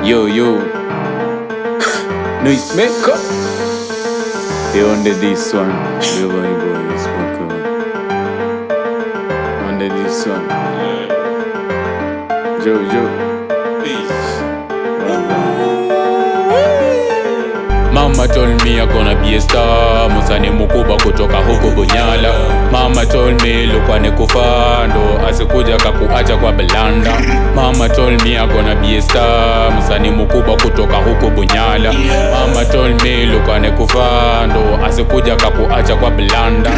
Yo, noise maker. They under this one. Everybody boys, welcome. Under this one. Joe. Peace. Mama told me I'm gonna be a star. Musani mkubwa kutoka huko Bunyala. Mama told me lukwa nekufando, asikuja kakuacha kwa belanda. Mama told me I'm gonna be a star. Musani mkubwa kutoka huko Bunyala. Mama told me lukwa nekufando, asikuja kakuacha kwa belanda.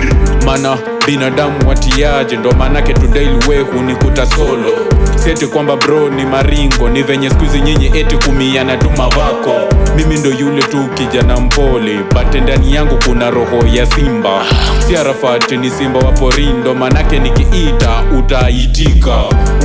Mana binadamu watiaje, ndo manake today luwe hunikuta solo. Sieti kwamba bro ni maringo, ni venye skuizi nyinyi eti kumiana tuma vako. Mimi ndo yule tu kijana mpole, bate ndani yangu kuna roho ya simba. Si Arafati ni simba wa porindo, manake nikiita utaitika.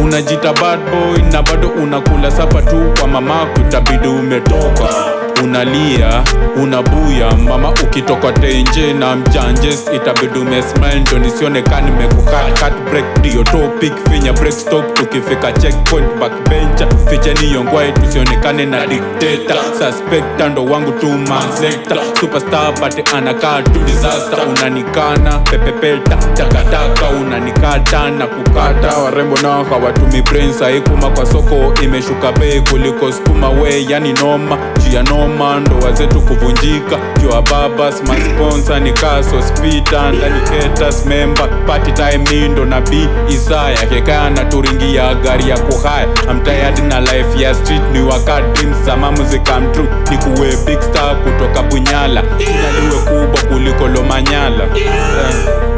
Unajita bad boy na bado unakula sapa tu kwa mamako, itabidi umetoka. Unalia, unabuya, mama ukitoka tenje na mjanjes, itabidi umesmile ndo nisionekani mekukat. Cut break ndio topic, finya break stop, tukifika checkpoint backbencher. Ficheni yongwae tusionekane na dictator. Suspecta ndo wangu tu mansekta, superstar but anakaa tu disaster. Unanikana, pepepeta, takataka, unanikata na kukata. Warembo nao hawatumi brain, saikuma kwa soko imeshuka bei kuliko skuma we, yani noma, jia noma ndo wazetu kuvunjika. Jua babas, masponsor ni kaso spita, ndani haters member, party time ndo na B Isaya. Kekaya na turingi ya gari ya kuhaya. I'm tired na life ya street, ni wakati dreams sama music come true. Ni kuwe big star kutoka Bunyala, inaliwe kubwa kuliko Lomanyala,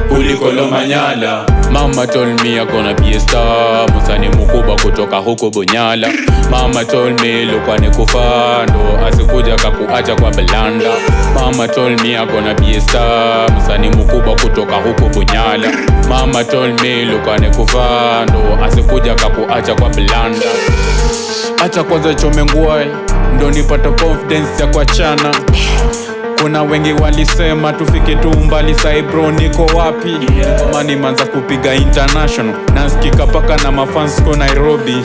kuliko Lomanyala. Mama told me I'm gonna be a star. Musani mkubwa kutoka huko Bunyala. Mama told me lukwa nekufando, asikuja kakuacha kwa belanda. Mama told me I'm gonna be a star. Musani mkubwa kutoka huko Bunyala. Mama told me lukwa nekufando, asikuja kakuacha kwa belanda. Acha kwanza chome nguai, ndo nipata confidence ya kuachana. Kuna wengi walisema tufike tu mbali, sai bro niko wapi? Mani manza kupiga international, nasikika paka na mafans ko Nairobi.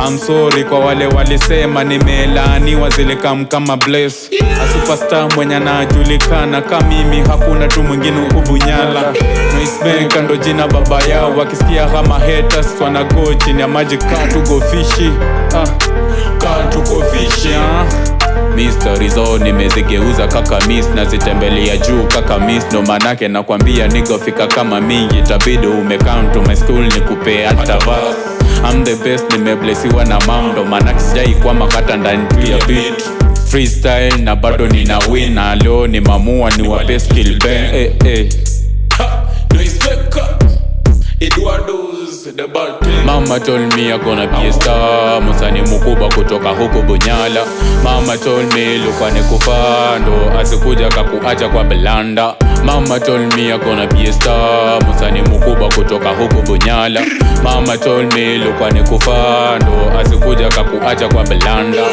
I'm sorry kwa wale walisema nimelaaniwa, zile kama bless. A superstar mwenye anajulikana kama mimi, hakuna tu mwingine huku Bunyala. Noisemaker ndo jina baba yao, wakisikia kama haters wana go chini ya maji. Katugo fishi, katugo fishi, Mystery zone nimezigeuza kaka miss, nazitembelea juu kaka miss. Ndo manake nakwambia nigga fika kama mingi, itabidi umecount to my school nikupe hata verse. I'm the best, nimeblessiwa na mam, ndo manake sijai kwama hata ndani ya beat. Freestyle na bado nina win, na leo ni mamua ni wape skill bang. Mama told me I'm gonna be a star. Musani mkubwa kutoka huko Bunyala. Mama told me lukwa nekufando, asikuja kakuacha kwa belanda. Mama told me I'm gonna be a star. Musani mkubwa kutoka huko Bunyala. Mama told me lukwa nekufando, asikuja kakuacha kwa belanda.